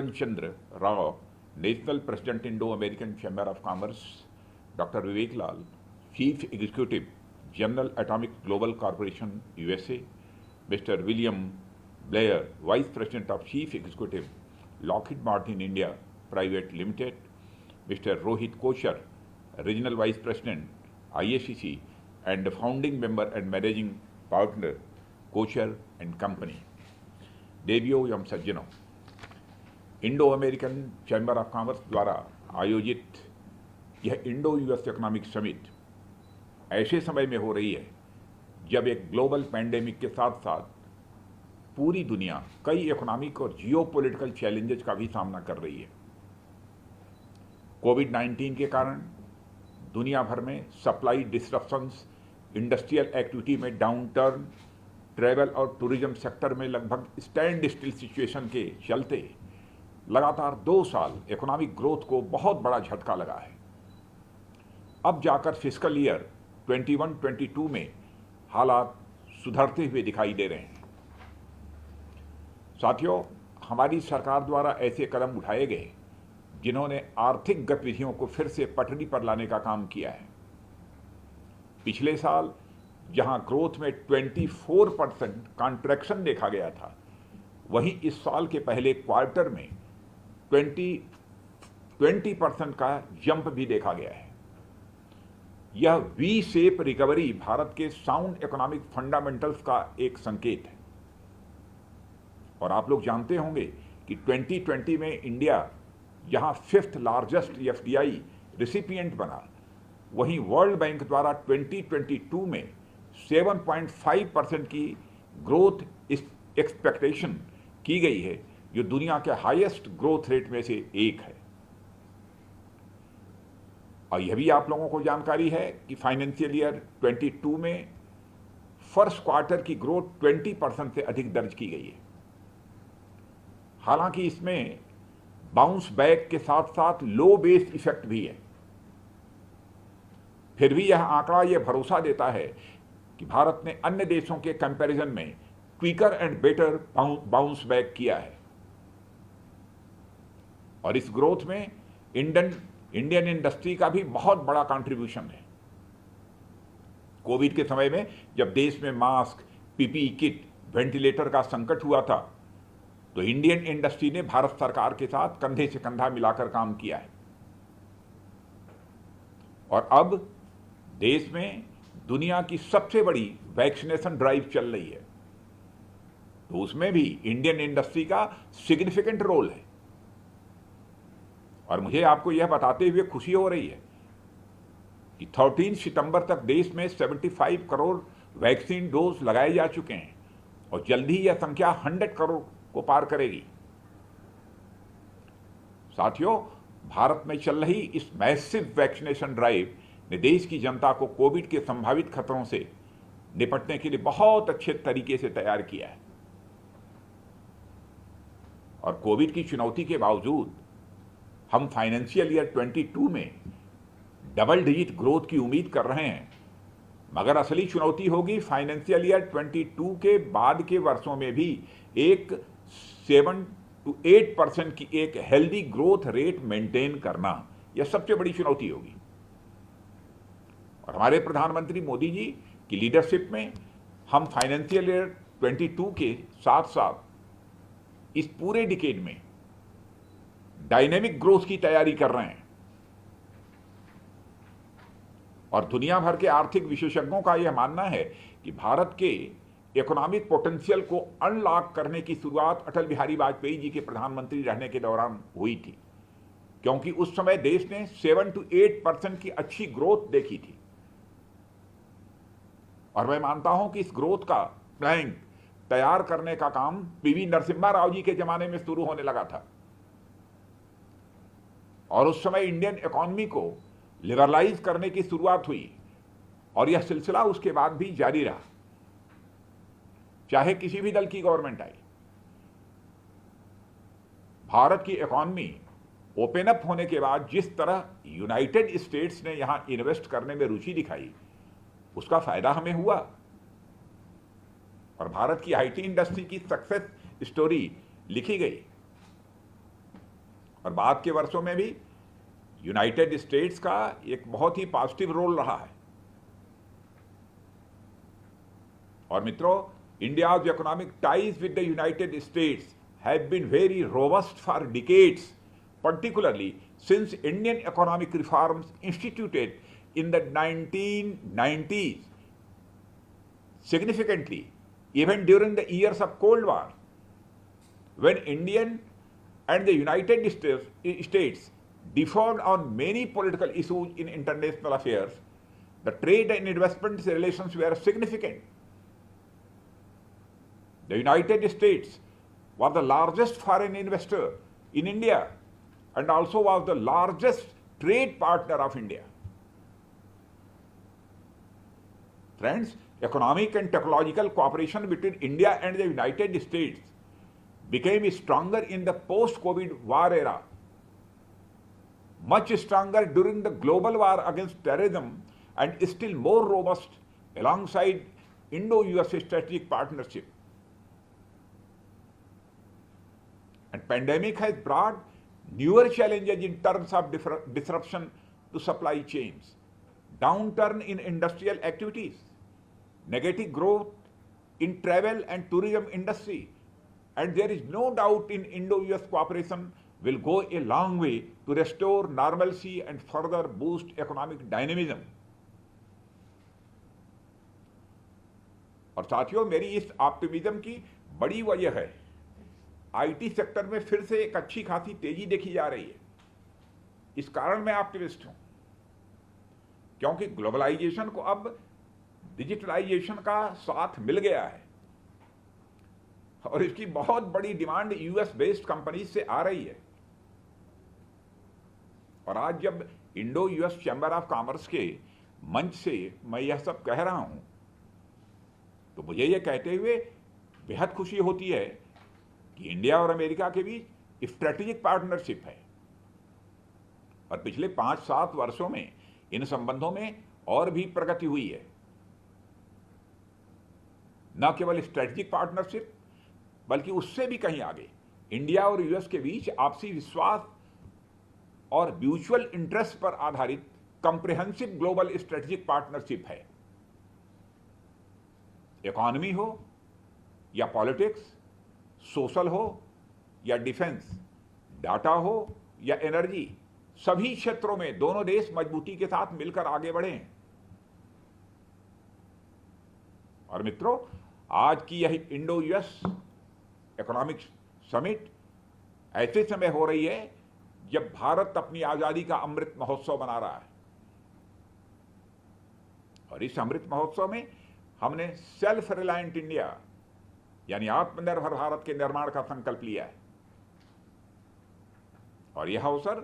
Jeevan Chandra Rao, National President, Indo-American Chamber of Commerce, Dr. Vivek Lal, Chief Executive, General Atomic Global Corporation, USA, Mr. William Blair, Vice President of Chief Executive, Lockheed Martin India Private Limited, Mr. Rohit Kochar, Regional Vice President, IACC, and the founding member and managing partner, Kochar and Company. देवियों एवं सज्जनों, Indo American chamber of commerce द्वारा आयोजित यह Indo US economic summit ऐसे समय में हो रही है जब एक ग्लोबल पैंडेमिक के साथ साथ पूरी दुनिया कई इकोनॉमिक और जियोपॉलिटिकल चैलेंजेस का भी सामना कर रही है। कोविड-19 के कारण दुनिया भर में सप्लाई डिस्ट्रप्शंस, इंडस्ट्रियल एक्टिविटी में डाउनटर्न, ट्रैवल और टूरिज्म सेक्टर में लगभग स्टैंड स्टिल सिचुएशन के चलते लगातार 2 साल इकोनॉमिक ग्रोथ को बहुत बड़ा झटका लगा है। अब जाकर फिस्कल ईयर 21-22 में हालात सुधरते हुए दिखाई दे रहे हैं। साथियों, हमारी सरकार द्वारा ऐसे कदम उठाए गए जिन्होंने आर्थिक गतिविधियों को फिर से पटरी पर लाने का काम किया है। पिछले साल जहां ग्रोथ में 24% कॉन्ट्रैक्शन देखा गया था, वहीं इस साल के पहले क्वार्टर में 20% का जंप भी देखा गया है। यह वी शेप रिकवरी भारत के साउंड इकोनॉमिक फंडामेंटल्स का एक संकेत है। और आप लोग जानते होंगे कि 2020 में इंडिया जहां 5th लार्जेस्ट एफडीआई रिसिपिएंट बना, वहीं वर्ल्ड बैंक द्वारा 2022 में 7.5% की ग्रोथ एक्सपेक्टेशन की गई है, जो दुनिया के हाईएस्ट ग्रोथ रेट में से एक है। और यह भी आप लोगों को जानकारी है कि फाइनेंशियल ईयर 22 में फर्स्ट क्वार्टर की ग्रोथ 20% से अधिक दर्ज की गई है। हालांकि इसमें बाउंस बैक के साथ साथ लो बेस इफेक्ट भी है, फिर भी यह आंकड़ा यह भरोसा देता है कि भारत ने अन्य देशों के कंपैरिजन में quicker and better bounce back किया है। और इस ग्रोथ में इंडियन इंडस्ट्री का भी बहुत बड़ा कंट्रीब्यूशन है। कोविड के समय में जब देश में मास्क, पीपीई किट, वेंटिलेटर का संकट हुआ था, तो इंडियन इंडस्ट्री ने भारत सरकार के साथ कंधे से कंधा मिलाकर काम किया है। और अब देश में दुनिया की सबसे बड़ी वैक्सीनेशन ड्राइव चल रही है, तो उसमें भी इंडियन इंडस्ट्री का सिग्निफिकेंट रोल है। और मुझे आपको यह बताते हुए खुशी हो रही है कि 13 सितंबर तक देश में 75 करोड़ वैक्सीन डोज लगाए जा चुके हैं और जल्द ही यह संख्या 100 करोड़ को पार करेगी। साथियों, भारत में चल रही इस मैसिव वैक्सीनेशन ड्राइव ने देश की जनता को कोविड के संभावित खतरों से निपटने के लिए बहुत अच्छे तरीके से तैयार किया है। और कोविड की चुनौती के बावजूद हम फाइनेंशियल ईयर 22 में डबल डिजिट ग्रोथ की उम्मीद कर रहे हैं, मगर असली चुनौती होगी फाइनेंशियल ईयर 22 के बाद के वर्षों में भी एक 7 to 8% की एक हेल्दी ग्रोथ रेट मेंटेन करना। यह सबसे बड़ी चुनौती होगी। और हमारे प्रधानमंत्री मोदी जी की लीडरशिप में हम फाइनेंशियल ईयर 22 के साथ साथ इस पूरे डिकेड में डायनेमिक ग्रोथ की तैयारी कर रहे हैं। और दुनिया भर के आर्थिक विशेषज्ञों का यह मानना है कि भारत के इकोनॉमिक पोटेंशियल को अनलॉक करने की शुरुआत अटल बिहारी वाजपेयी जी के प्रधानमंत्री रहने के दौरान हुई थी, क्योंकि उस समय देश ने 7 to 8% की अच्छी ग्रोथ देखी थी। और मैं मानता हूं कि इस ग्रोथ का प्लान तैयार करने का काम पीवी नरसिम्हा राव जी के जमाने में शुरू होने लगा था। और उस समय इंडियन इकोनॉमी को लिबरलाइज करने की शुरुआत हुई और यह सिलसिला उसके बाद भी जारी रहा, चाहे किसी भी दल की गवर्नमेंट आई। भारत की इकोनॉमी ओपन अप होने के बाद जिस तरह यूनाइटेड स्टेट्स ने यहां इन्वेस्ट करने में रुचि दिखाई, उसका फायदा हमें हुआ। और भारत की आईटी इंडस्ट्री की सक्सेस स्टोरी लिखी गई। और बाद के वर्षों में भी यूनाइटेड स्टेट्स का एक बहुत ही पॉजिटिव रोल रहा है। और मित्रों, India's economic ties with the United States have been very robust for decades, particularly since Indian economic reforms instituted in the 1990s. Significantly, even during the years of Cold War, when Indian and the United States differed on many political issues in international affairs, the trade and investment relations were significant. The United States was the largest foreign investor in India and also was the largest trade partner of India. Friends, economic and technological cooperation between India and the United States became stronger in the post-COVID war era, much stronger during the global war against terrorism, and still more robust alongside Indo-US strategic partnership. And pandemic has brought newer challenges in terms of disruption to supply chains, downturn in industrial activities, negative growth in travel and tourism industry, and there is no doubt in Indo-US cooperation will go a long way to restore normalcy and further boost economic dynamism. और साथियों, मेरी इस optimism की बड़ी वजह है IT sector में फिर से एक अच्छी खासी तेजी देखी जा रही है। इस कारण मैं ऑप्टिमिस्ट हूं, क्योंकि ग्लोबलाइजेशन को अब डिजिटलाइजेशन का साथ मिल गया है और इसकी बहुत बड़ी डिमांड यूएस बेस्ड कंपनी से आ रही है। और आज जब Indo US chamber of commerce के मंच से मैं यह सब कह रहा हूं, तो मुझे यह कहते हुए बेहद खुशी होती है कि इंडिया और अमेरिका के बीच स्ट्रेटेजिक पार्टनरशिप है और पिछले 5-7 वर्षों में इन संबंधों में और भी प्रगति हुई है। न केवल स्ट्रेटेजिक पार्टनरशिप बल्कि उससे भी कहीं आगे इंडिया और यूएस के बीच आपसी विश्वास और म्यूचुअल इंटरेस्ट पर आधारित कॉम्प्रिहेंसिव ग्लोबल स्ट्रेटेजिक पार्टनरशिप है। इकोनॉमी हो या पॉलिटिक्स, सोशल हो या डिफेंस, डाटा हो या एनर्जी, सभी क्षेत्रों में दोनों देश मजबूती के साथ मिलकर आगे बढ़े हैं। और मित्रों, आज की यह इंडो यूएस इकोनॉमिक समिट ऐसे समय हो रही है जब भारत अपनी आजादी का अमृत महोत्सव मना रहा है। और इस अमृत महोत्सव में हमने सेल्फ रिलायंट इंडिया यानी आत्मनिर्भर भारत के निर्माण का संकल्प लिया है। और यह अवसर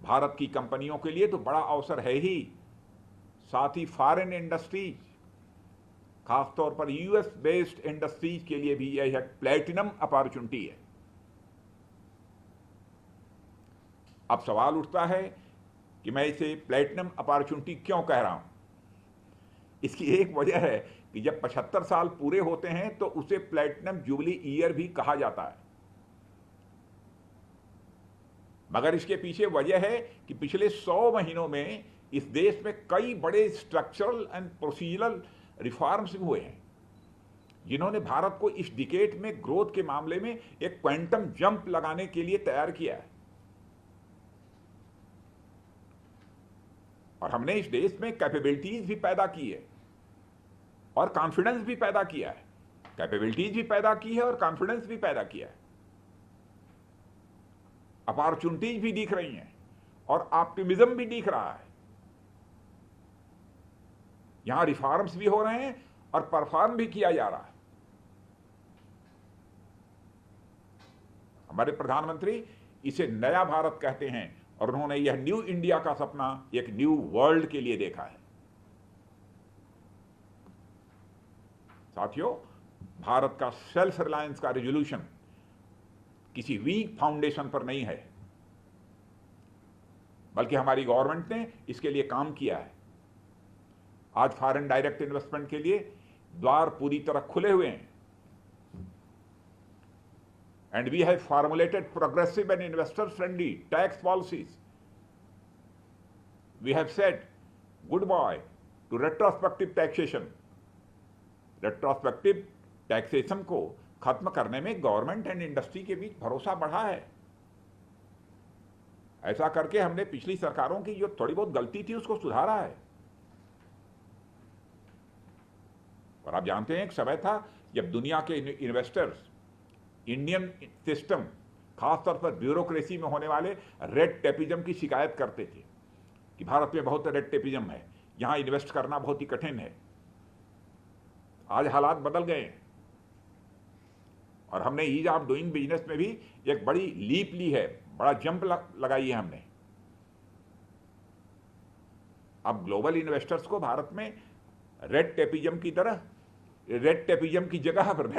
भारत की कंपनियों के लिए तो बड़ा अवसर है ही, साथ ही फॉरेन इंडस्ट्रीज, खासतौर पर यूएस बेस्ड इंडस्ट्रीज के लिए भी यह एक प्लैटिनम अपॉर्चुनिटी है। अब सवाल उठता है कि मैं इसे प्लैटिनम अपॉर्चुनिटी क्यों कह रहा हूं। इसकी एक वजह है कि जब 75 साल पूरे होते हैं तो उसे प्लैटिनम जुबली ईयर भी कहा जाता है। मगर इसके पीछे वजह है कि पिछले 100 महीनों में इस देश में कई बड़े स्ट्रक्चरल एंड प्रोसीजरल रिफॉर्म्स हुए हैं, जिन्होंने भारत को इस डिकेड में ग्रोथ के मामले में एक क्वांटम जंप लगाने के लिए तैयार किया है। और हमने इस देश में कैपेबिलिटीज भी पैदा की है और कॉन्फिडेंस भी पैदा किया है। कैपेबिलिटीज भी पैदा की है और कॉन्फिडेंस भी पैदा किया है। अपॉर्चुनिटीज भी दिख रही हैं और ऑप्टिमिज्म भी दिख रहा है। यहां रिफॉर्म्स भी हो रहे हैं और परफॉर्म भी किया जा रहा है। हमारे प्रधानमंत्री इसे नया भारत कहते हैं और उन्होंने यह न्यू इंडिया का सपना एक न्यू वर्ल्ड के लिए देखा है। साथियों, भारत का सेल्फ रिलायंस का रेजोल्यूशन किसी वीक फाउंडेशन पर नहीं है, बल्कि हमारी गवर्नमेंट ने इसके लिए काम किया है। आज फॉरेन डायरेक्ट इन्वेस्टमेंट के लिए द्वार पूरी तरह खुले हुए हैं। and we have formulated progressive and investor-friendly tax policies. We have said goodbye to retrospective taxation. Retrospective taxation को खत्म करने में गवर्नमेंट एंड इंडस्ट्री के बीच भरोसा बढ़ा है। ऐसा करके हमने पिछली सरकारों की जो थोड़ी बहुत गलती थी उसको सुधारा है। और आप जानते हैं एक समय था जब दुनिया के इन्वेस्टर्स इंडियन सिस्टम, खासतौर पर ब्यूरोक्रेसी में होने वाले रेड टेपिज्म की शिकायत करते थे कि भारत में बहुत रेड टेपिज्म है, यहां इन्वेस्ट करना बहुत ही कठिन है। आज हालात बदल गए हैं और हमने ईज ऑफ डूइंग बिजनेस में भी एक बड़ी लीप ली है, बड़ा जंप लगाई है हमने। अब ग्लोबल इन्वेस्टर्स को भारत में रेड टेपिज्म की तरह, रेड टेपिज्म की जगह पर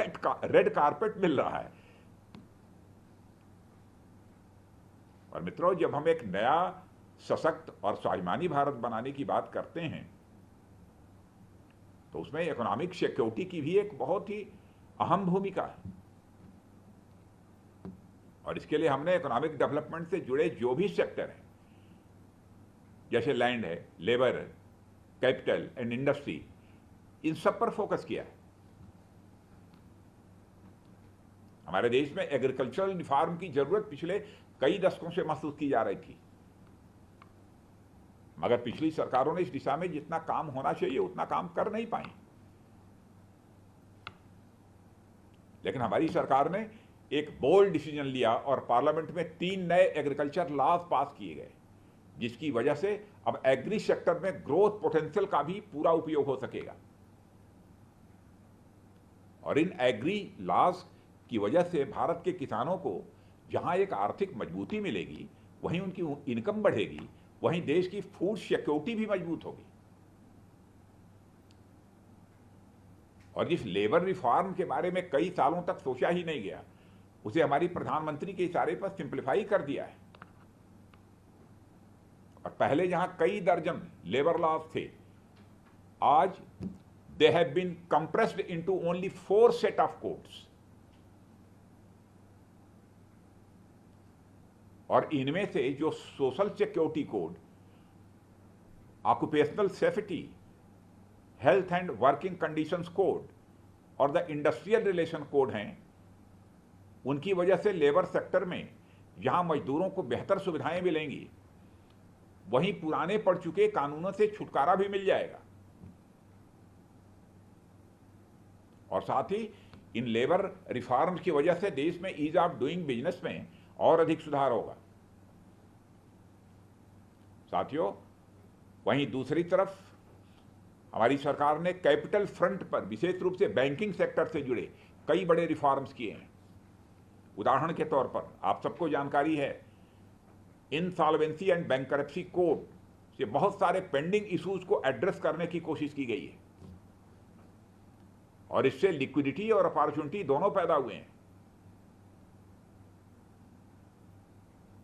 रेड कारपेट मिल रहा है। और मित्रों, जब हम एक नया सशक्त और स्वाभिमानी भारत बनाने की बात करते हैं तो उसमें इकोनॉमिक सिक्योरिटी की भी एक बहुत ही अहम भूमिका है। और इसके लिए हमने इकोनॉमिक डेवलपमेंट से जुड़े जो भी सेक्टर हैं, जैसे लैंड है, लेबर है, कैपिटल एंड इंडस्ट्री, इन सब पर फोकस किया है। हमारे देश में एग्रीकल्चरल रिफॉर्म की जरूरत पिछले कई दशकों से महसूस की जा रही थी, मगर पिछली सरकारों ने इस दिशा में जितना काम होना चाहिए उतना काम कर नहीं पाई। लेकिन हमारी सरकार ने एक बोल्ड डिसीजन लिया और पार्लियामेंट में 3 नए एग्रीकल्चर लॉज पास किए गए, जिसकी वजह से अब एग्री सेक्टर में ग्रोथ पोटेंशियल का भी पूरा उपयोग हो सकेगा। और इन एग्री लॉज की वजह से भारत के किसानों को जहां एक आर्थिक मजबूती मिलेगी, वहीं उनकी इनकम बढ़ेगी, वहीं देश की फूड सिक्योरिटी भी मजबूत होगी। और जिस लेबर रिफॉर्म के बारे में कई सालों तक सोचा ही नहीं गया, उसे हमारी प्रधानमंत्री के इशारे पर सिंप्लीफाई कर दिया है। और पहले जहां कई दर्जन लेबर लॉज थे, आज they have been compressed into only 4 set of codes. और इनमें से जो social security code, occupational safety, health and working conditions code और द इंडस्ट्रियल रिलेशन कोड हैं, उनकी वजह से लेबर सेक्टर में जहां मजदूरों को बेहतर सुविधाएं मिलेंगी, वहीं पुराने पड़ चुके कानूनों से छुटकारा भी मिल जाएगा। और साथ ही इन लेबर रिफॉर्म्स की वजह से देश में ईज ऑफ डूइंग बिजनेस में और अधिक सुधार होगा। साथियों, वहीं दूसरी तरफ हमारी सरकार ने कैपिटल फ्रंट पर विशेष रूप से बैंकिंग सेक्टर से जुड़े कई बड़े रिफॉर्म्स किए हैं। उदाहरण के तौर पर आप सबको जानकारी है, इनसॉल्वेंसी एंड बैंकरप्सी कोड से बहुत सारे पेंडिंग इश्यूज को एड्रेस करने की कोशिश की गई है और इससे लिक्विडिटी और अपॉर्चुनिटी दोनों पैदा हुए हैं।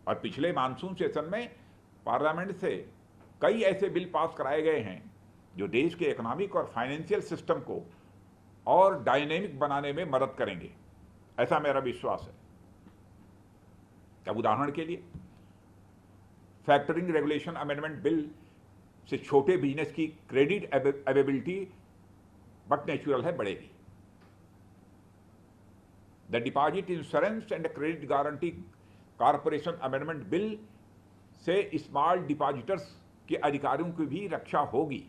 और पिछले मानसून सेशन में पार्लियामेंट से कई ऐसे बिल पास कराए गए हैं जो देश के इकोनॉमिक और फाइनेंशियल सिस्टम को और डायनेमिक बनाने में मदद करेंगे, ऐसा मेरा विश्वास है। अब उदाहरण के लिए फैक्टरिंग रेगुलेशन अमेंडमेंट बिल से छोटे बिजनेस की क्रेडिट अवेलेबिलिटी बट नेचुरल है बढ़ेगी। The deposit insurance and credit guarantee corporation amendment bill से स्मॉल डिपॉजिटर्स के अधिकारियों की भी रक्षा होगी।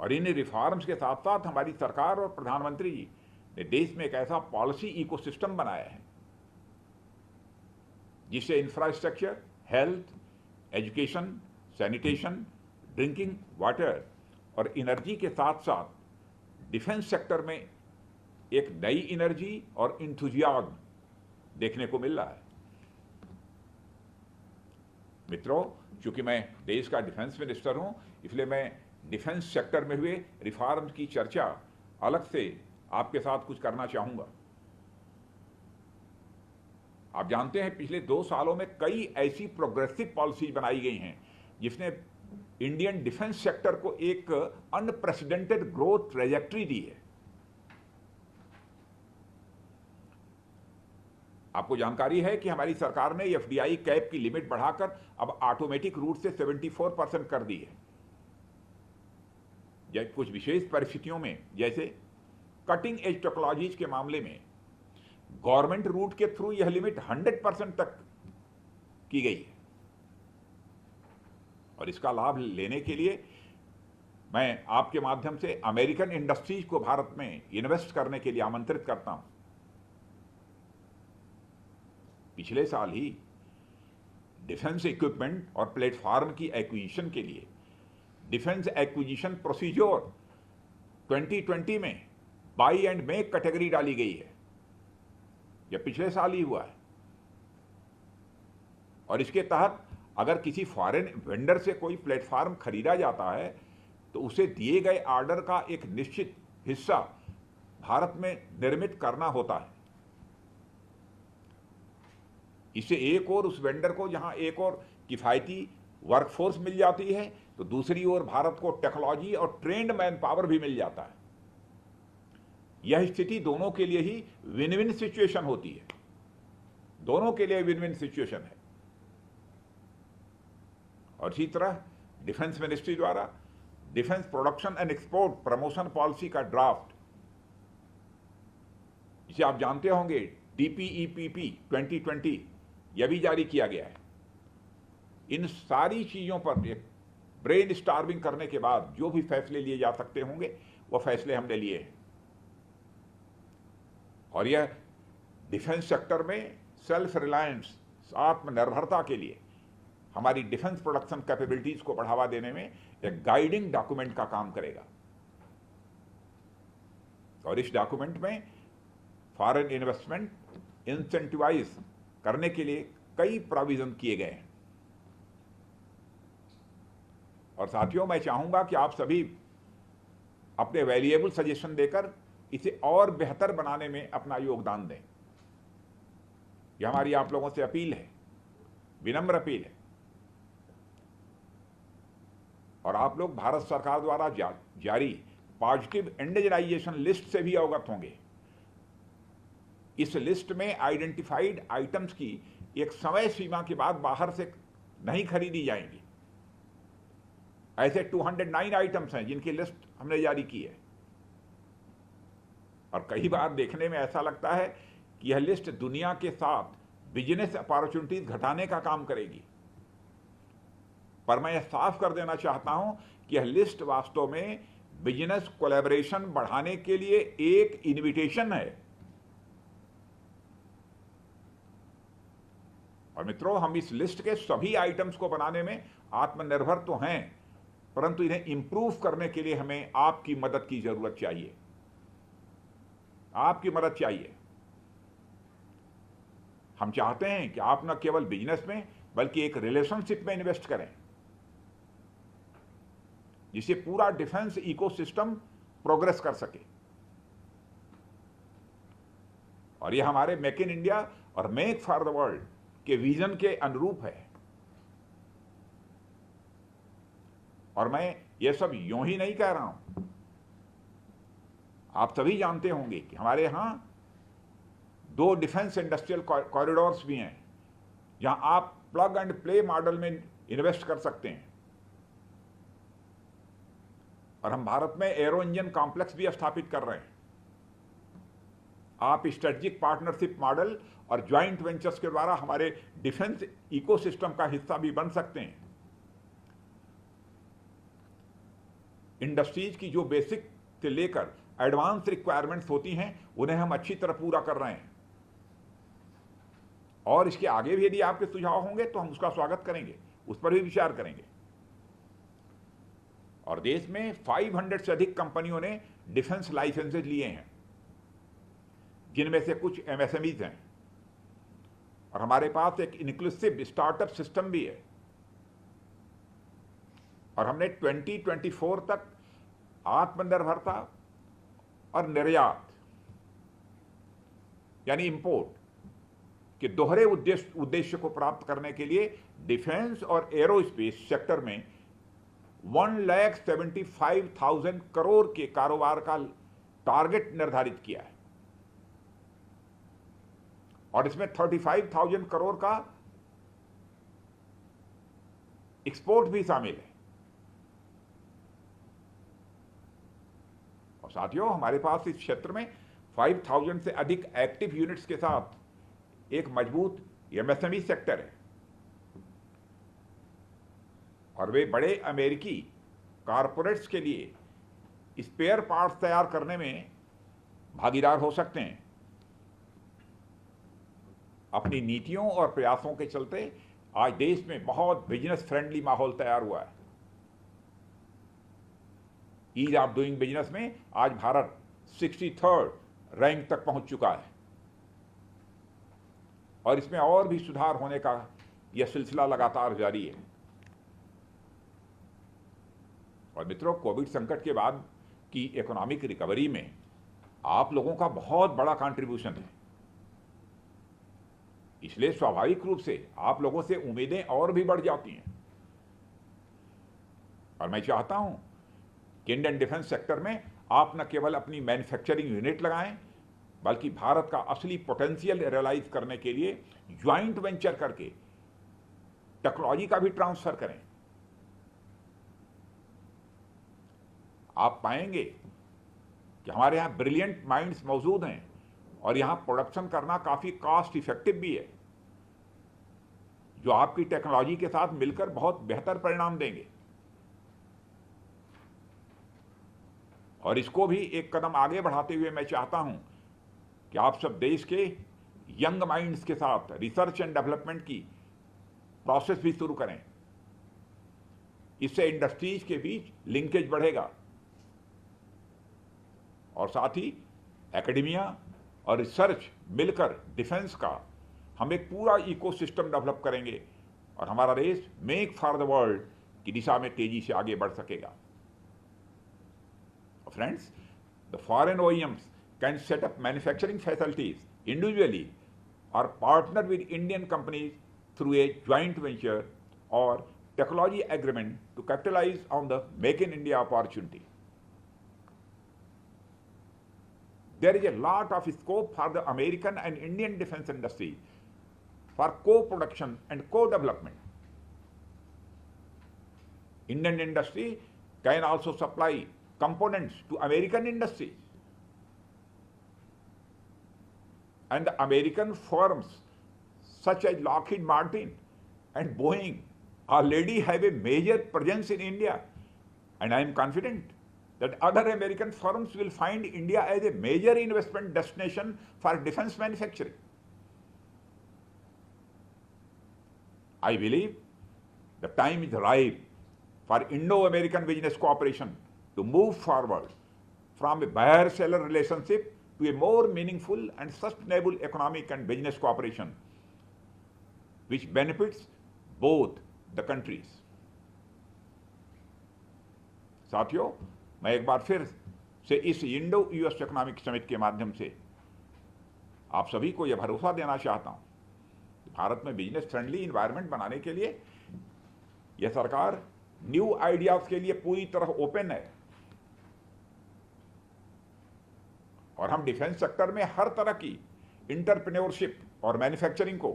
और इन रिफॉर्म्स के साथ साथ हमारी सरकार और प्रधानमंत्री जी ने देश में एक ऐसा पॉलिसी इकोसिस्टम बनाया है जिससे infrastructure, health, education, sanitation, drinking water और एनर्जी के साथ साथ डिफेंस सेक्टर में एक नई एनर्जी और इंथुजियाज्म देखने को मिल रहा है। मित्रों, चूंकि मैं देश का डिफेंस मिनिस्टर हूं, इसलिए मैं डिफेंस सेक्टर में हुए रिफॉर्म की चर्चा अलग से आपके साथ कुछ करना चाहूंगा। आप जानते हैं पिछले 2 सालों में कई ऐसी प्रोग्रेसिव पॉलिसी बनाई गई हैं जिसने इंडियन डिफेंस सेक्टर को एक अनप्रेसिडेंटेड ग्रोथ ट्रेजेक्टरी दी है। आपको जानकारी है कि हमारी सरकार ने एफडीआई कैप की लिमिट बढ़ाकर अब ऑटोमेटिक रूट से 74% कर दी है। कुछ विशेष परिस्थितियों में, जैसे कटिंग एज टेक्नोलॉजीज के मामले में, गवर्नमेंट रूट के थ्रू यह लिमिट 100% तक की गई है। और इसका लाभ लेने के लिए मैं आपके माध्यम से अमेरिकन इंडस्ट्रीज को भारत में इन्वेस्ट करने के लिए आमंत्रित करता हूं। पिछले साल ही डिफेंस इक्विपमेंट और प्लेटफॉर्म की एक्विजिशन के लिए डिफेंस एक्विजिशन प्रोसीजर 2020 में बाई एंड मेक कैटेगरी डाली गई है। यह पिछले साल ही हुआ है और इसके तहत अगर किसी फॉरेन वेंडर से कोई प्लेटफॉर्म खरीदा जाता है तो उसे दिए गए ऑर्डर का एक निश्चित हिस्सा भारत में निर्मित करना होता है। इससे एक और उस वेंडर को जहां एक और किफायती वर्कफोर्स मिल जाती है, तो दूसरी ओर भारत को टेक्नोलॉजी और ट्रेंड मैन पावर भी मिल जाता है। यह स्थिति दोनों के लिए ही विन विन सिचुएशन होती है, दोनों के लिए विन विन सिचुएशन है। और इसी तरह डिफेंस मिनिस्ट्री द्वारा defence production and export promotion policy का ड्राफ्ट, जिसे आप जानते होंगे DPEPP 2020, यह भी जारी किया गया है। इन सारी चीजों पर एक ब्रेन स्टार्मिंग करने के बाद जो भी फैसले लिए जा सकते होंगे वो फैसले हमने लिए हैं। और यह डिफेंस सेक्टर में सेल्फ रिलायंस, आत्मनिर्भरता के लिए हमारी डिफेंस प्रोडक्शन कैपेबिलिटीज को बढ़ावा देने में एक गाइडिंग डॉक्यूमेंट का काम करेगा। और इस डॉक्यूमेंट में फॉरेन इन्वेस्टमेंट इंसेंटिवाइज करने के लिए कई प्रोविजन किए गए हैं। और साथियों, मैं चाहूंगा कि आप सभी अपने वैल्यूएबल सजेशन देकर इसे और बेहतर बनाने में अपना योगदान दें। यह हमारी आप लोगों से अपील है, विनम्र अपील है। और आप लोग भारत सरकार द्वारा जारी पॉजिटिव इंडिजिनाइजेशन लिस्ट से भी अवगत होंगे। इस लिस्ट में आइडेंटिफाइड आइटम्स की एक समय सीमा के बाद बाहर से नहीं खरीदी जाएंगी। ऐसे 209 आइटम्स हैं जिनकी लिस्ट हमने जारी की है। और कई बार देखने में ऐसा लगता है कि यह लिस्ट दुनिया के साथ बिजनेस अपॉर्चुनिटीज घटाने का काम करेगी, पर मैं यह साफ कर देना चाहता हूं कि यह लिस्ट वास्तव में बिजनेस कोलैबोरेशन बढ़ाने के लिए एक इनविटेशन है। और मित्रों, हम इस लिस्ट के सभी आइटम्स को बनाने में आत्मनिर्भर तो हैं, परंतु इन्हें इंप्रूव करने के लिए हमें आपकी मदद की जरूरत चाहिए, आपकी मदद चाहिए। हम चाहते हैं कि आप न केवल बिजनेस में बल्कि एक रिलेशनशिप में इन्वेस्ट करें, जिससे पूरा डिफेंस इकोसिस्टम प्रोग्रेस कर सके। और यह हमारे मेक इन इंडिया और मेक फॉर द वर्ल्ड के विजन के अनुरूप है। और मैं यह सब यूं ही नहीं कह रहा हूं। आप सभी जानते होंगे कि हमारे यहां 2 डिफेंस इंडस्ट्रियल कॉरिडोर्स भी हैं, जहां आप प्लग एंड प्ले मॉडल में इन्वेस्ट कर सकते हैं। और हम भारत में एरो इंजन कॉम्प्लेक्स भी स्थापित कर रहे हैं। आप स्ट्रेटेजिक पार्टनरशिप मॉडल और ज्वाइंट वेंचर्स के द्वारा हमारे डिफेंस इकोसिस्टम का हिस्सा भी बन सकते हैं। इंडस्ट्रीज की जो बेसिक से लेकर एडवांस रिक्वायरमेंट्स होती हैं, उन्हें हम अच्छी तरह पूरा कर रहे हैं। और इसके आगे भी यदि आपके सुझाव होंगे तो हम उसका स्वागत करेंगे, उस पर भी विचार करेंगे। और देश में 500 से अधिक कंपनियों ने डिफेंस लाइसेंसेज लिए हैं, जिनमें से कुछ MSMEs हैं। और हमारे पास एक इंक्लूसिव स्टार्टअप सिस्टम भी है। और हमने 2024 तक आत्मनिर्भरता और निर्यात यानी इंपोर्ट के दोहरे उद्देश्य को प्राप्त करने के लिए डिफेंस और एरोस्पेस सेक्टर में 1,75,000 करोड़ के कारोबार का टारगेट निर्धारित किया है। और इसमें 35,000 करोड़ का एक्सपोर्ट भी शामिल है। और साथियों, हमारे पास इस क्षेत्र में 5,000 से अधिक एक्टिव यूनिट्स के साथ एक मजबूत एमएसएमई सेक्टर है और वे बड़े अमेरिकी कारपोरेट्स के लिए स्पेयर पार्ट्स तैयार करने में भागीदार हो सकते हैं। अपनी नीतियों और प्रयासों के चलते आज देश में बहुत बिजनेस फ्रेंडली माहौल तैयार हुआ है। ईज ऑफ डूइंग बिजनेस में आज भारत 63rd रैंक तक पहुंच चुका है और इसमें और भी सुधार होने का यह सिलसिला लगातार जारी है। और मित्रों, कोविड संकट के बाद की इकोनॉमिक रिकवरी में आप लोगों का बहुत बड़ा कंट्रीब्यूशन है, इसलिए स्वाभाविक रूप से आप लोगों से उम्मीदें और भी बढ़ जाती हैं। और मैं चाहता हूं कि इंडियन डिफेंस सेक्टर में आप न केवल अपनी मैन्युफैक्चरिंग यूनिट लगाएं, बल्कि भारत का असली पोटेंशियल रियलाइज करने के लिए ज्वाइंट वेंचर करके टेक्नोलॉजी का भी ट्रांसफर करें। आप पाएंगे कि हमारे यहां ब्रिलियंट माइंड्स मौजूद हैं और यहां प्रोडक्शन करना काफी कॉस्ट इफेक्टिव भी है, जो आपकी टेक्नोलॉजी के साथ मिलकर बहुत बेहतर परिणाम देंगे। और इसको भी एक कदम आगे बढ़ाते हुए मैं चाहता हूं कि आप सब देश के यंग माइंड्स के साथ रिसर्च एंड डेवलपमेंट की प्रोसेस भी शुरू करें। इससे इंडस्ट्रीज के बीच लिंकेज बढ़ेगा और साथ ही एकेडमिया और रिसर्च मिलकर डिफेंस का हम एक पूरा इकोसिस्टम डेवलप करेंगे और हमारा देश मेक फॉर द वर्ल्ड की दिशा में तेजी से आगे बढ़ सकेगा। Friends, the foreign OEMs can set up manufacturing facilities individually or partner with Indian companies through a joint venture or technology agreement to capitalize on the Make in India opportunity. There is a lot of scope for the American and Indian defense industry for co-production and co-development. Indian industry can also supply components to American industries. And the American firms such as Lockheed Martin and Boeing already have a major presence in India. And I am confident that other American firms will find India as a major investment destination for defense manufacturing. I believe the time is ripe for Indo-American business cooperation to move forward from a buyer-seller relationship to a more meaningful and sustainable economic and business cooperation, which benefits both the countries. साथियों, मैं एक बार फिर से इस Indo US economic summit के माध्यम से आप सभी को यह भरोसा देना चाहता हूं, भारत में बिजनेस फ्रेंडली इन्वायरमेंट बनाने के लिए यह सरकार न्यू आइडियाज के लिए पूरी तरह ओपन है और हम डिफेंस सेक्टर में हर तरह की इंटरप्रेन्योरशिप और मैन्युफैक्चरिंग को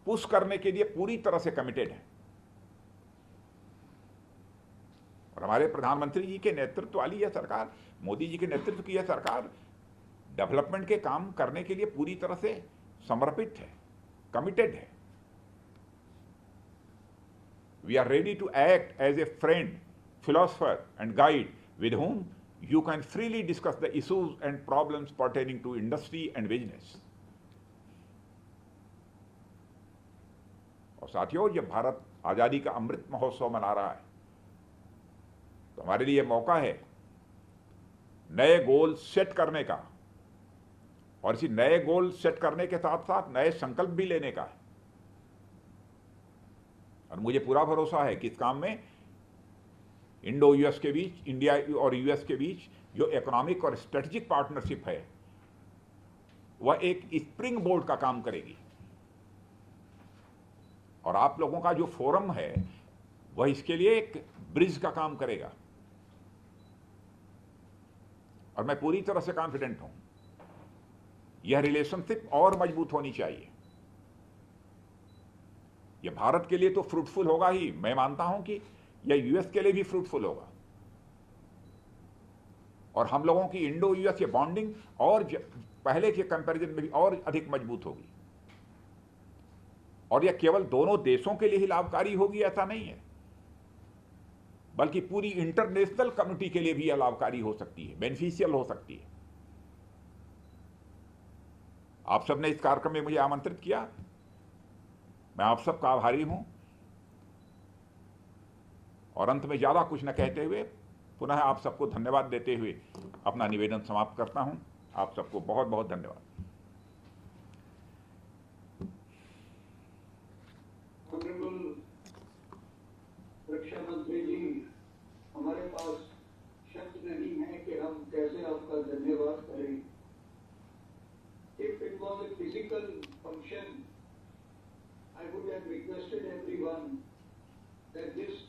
पुश करने के लिए पूरी तरह से कमिटेड है। और हमारे प्रधानमंत्री जी के नेतृत्व वाली यह सरकार, मोदी जी के नेतृत्व की यह सरकार डेवलपमेंट के काम करने के लिए पूरी तरह से समर्पित है, कमिटेड है। We are ready to act as a friend, philosopher and guide with whom you can freely discuss the issues and problems pertaining to industry and business. और साथियों, जब भारत आजादी का अमृत महोत्सव मना रहा है तो हमारे लिए मौका है नए गोल सेट करने का और इसी नए गोल सेट करने के साथ साथ नए संकल्प भी लेने का है। और मुझे पूरा भरोसा है कि इस काम में इंडो यूएस के बीच, इंडिया और यूएस के बीच जो इकोनॉमिक और स्ट्रेटेजिक पार्टनरशिप है वह एक स्प्रिंग बोर्ड का काम करेगी और आप लोगों का जो फोरम है वह इसके लिए एक ब्रिज का काम करेगा। और मैं पूरी तरह से कॉन्फिडेंट हूं यह रिलेशनशिप और मजबूत होनी चाहिए। यह भारत के लिए तो फ्रूटफुल होगा ही, मैं मानता हूं कि यह यूएस के लिए भी फ्रूटफुल होगा, और हम लोगों की इंडो यूएस ये बॉन्डिंग और पहले के कंपैरिजन में भी और अधिक मजबूत होगी। और यह केवल दोनों देशों के लिए ही लाभकारी होगी ऐसा नहीं है, बल्कि पूरी इंटरनेशनल कम्युनिटी के लिए भी यह लाभकारी हो सकती है, बेनिफिशियल हो सकती है। आप सबने इस कार्यक्रम में मुझे आमंत्रित किया, मैं आप सबका आभारी हूं। और अंत में ज्यादा कुछ न कहते हुए पुनः आप सबको धन्यवाद देते हुए अपना निवेदन समाप्त करता हूं। आप सबको बहुत बहुत धन्यवाद। रक्षा मंत्री जी, हमारे पास शब्द नहीं है कि हम कैसे आपका धन्यवाद करें। If it was a physical function, I would have requested everyone that this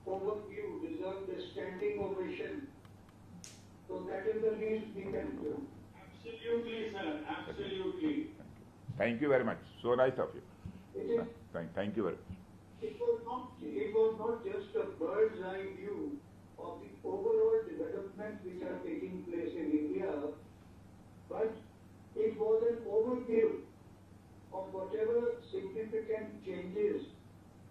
overview deserved a standing ovation. So that is the least we can do. Absolutely, sir. Absolutely. Thank you very much. So nice of you. Thank you very much. It was not just a bird's eye view of the overall developments which are taking place in India, but it was an overview of whatever significant changes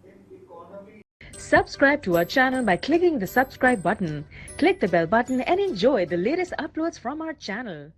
in economy. Subscribe to our channel by clicking the subscribe button. Click the bell button and enjoy the latest uploads from our channel.